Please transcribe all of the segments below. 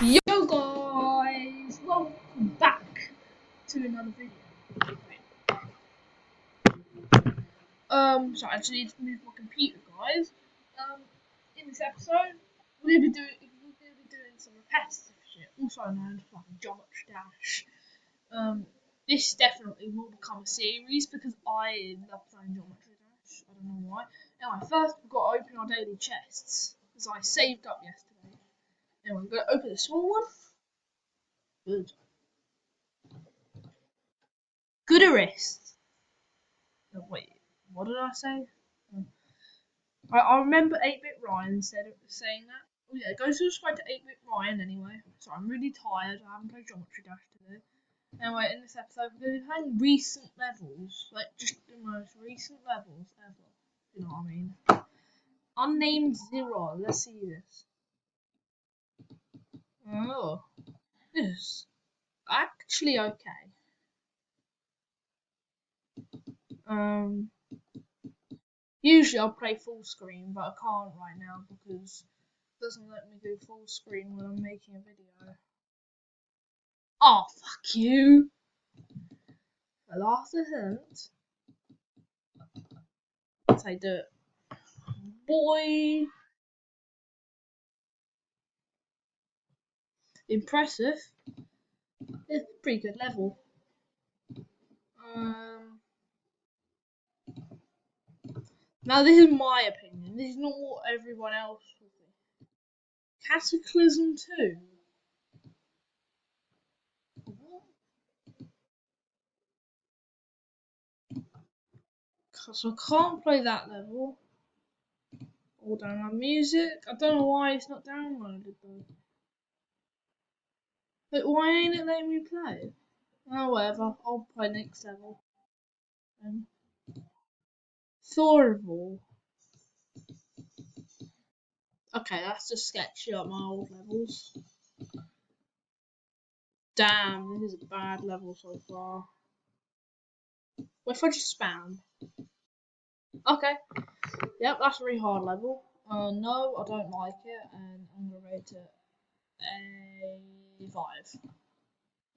Yo guys, welcome back to another video. So I just need to move my computer, guys. In this episode, we're gonna be doing some repetitive shit, also known as like geometry dash. This definitely will become a series because I love playing geometry dash. I don't know why. Anyway, first we've got to open our daily chests because I saved up yesterday. Anyway, we're gonna open the small one. Good. Gooderist. Oh, wait, what did I say? I remember 8-Bit Ryan saying that. Oh yeah, go subscribe to 8-Bit Ryan anyway. So I'm really tired. I haven't played Geometry Dash today. Anyway, in this episode we're going to be playing recent levels, like just the most recent levels ever. You know what I mean? Unnamed Zero. Let's see this. Oh, this is actually okay. Usually I'll play full screen, but I can't right now because it doesn't let me do full screen when I'm making a video. Oh, fuck you! I lost a hint. That's how I do it. Boy! Impressive. It's a pretty good level. Now this is my opinion. This is not what everyone else will think. Cataclysm 2? So I can't play that level. Or download music. I don't know why it's not downloaded though. But why ain't it letting me play? Oh, whatever. I'll play next level. Thorval. Okay, that's just sketchy up my old levels. Damn, this is a bad level so far. What if I just spam? Okay. Yep, that's a really hard level. No, I don't like it, and I'm gonna rate it a 5.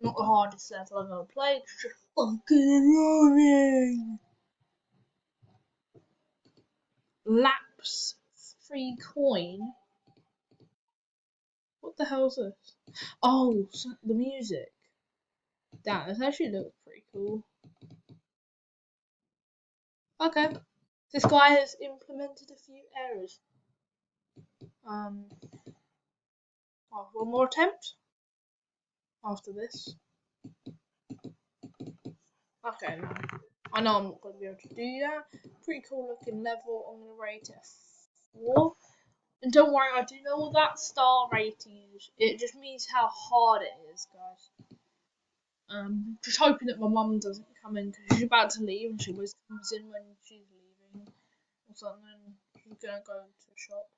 Not the hardest level I've ever played, it's just fucking annoying. Lapse 3 coin. What the hell is this? Oh, the music. Damn, this actually looks pretty cool. Okay. This guy has implemented a few errors. Oh, one more attempt after this. Okay, no. I know I'm not going to be able to do that. Pretty cool looking level. I'm going to rate it a 4. And don't worry, I do know what that star rating is. It just means how hard it is, guys. Just hoping that my mum doesn't come in because she's about to leave and she always comes in when she's leaving or something. She's going to go to the shop.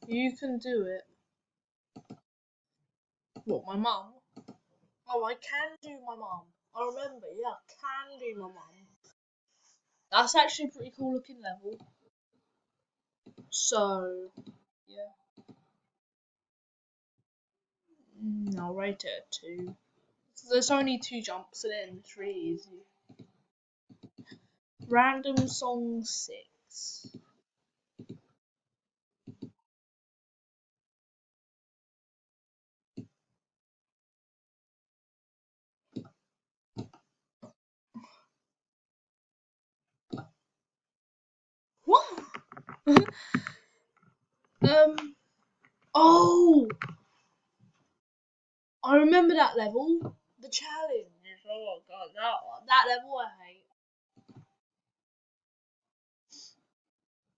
You can do it. What, my mum? Oh, I can do my mum. I remember, yeah, I can do my mum. That's actually a pretty cool looking level. So, yeah. I'll rate it a 2. So there's only 2 jumps and then it's really easy. Random song 6. What? Oh! I remember that level. The challenge. Oh god, that level I hate.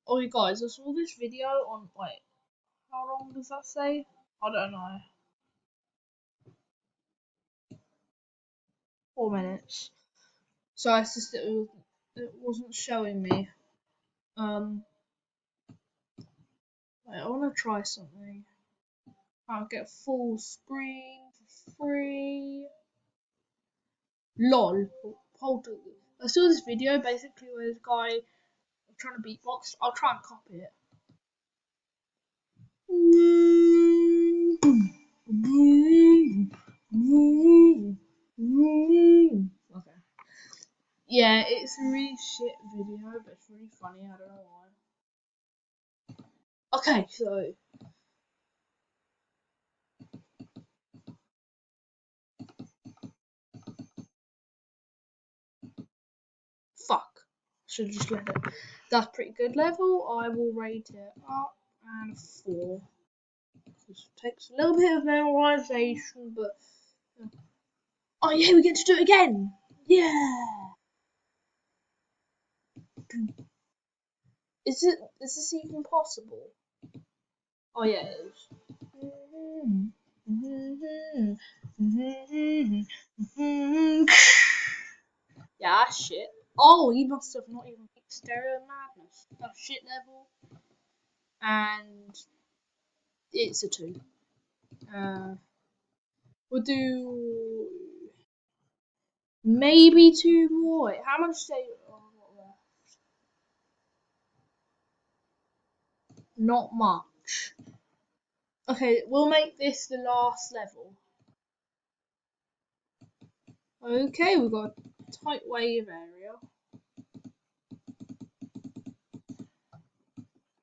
Oh, you guys, I saw this video on, wait, how long does that say? I don't know. 4 minutes. So it's just it wasn't showing me. Wait, I want to try something. I'll get full screen for free. LOL. I saw this video basically where this guy trying to beatbox. I'll try and copy it. It's a really shit video, but it's really funny. I don't know why. Okay, so fuck. Should just let it. That's pretty good level. I will rate it up and a 4. This takes a little bit of memorization, but oh yeah, we get to do it again. Yeah. Is this even possible? Oh yeah, it is. Yeah, that's shit. Oh, he must have not even picked Stereo Madness. That's shit level. And it's a 2. We'll do maybe 2 more. Wait, how much say? Oh, not much. Okay, we'll make this the last level. Okay, we've got a tight wave area.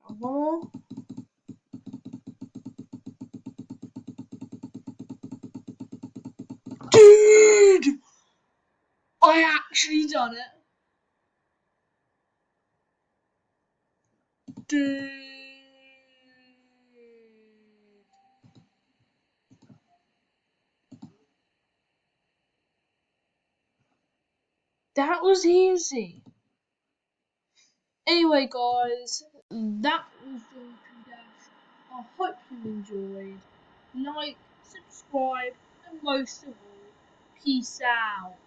One more. Dude! I actually done it. Dude. That was easy. Anyway, guys, that was Geometry Dash. I hope you enjoyed. Like, subscribe, and most of all, peace out.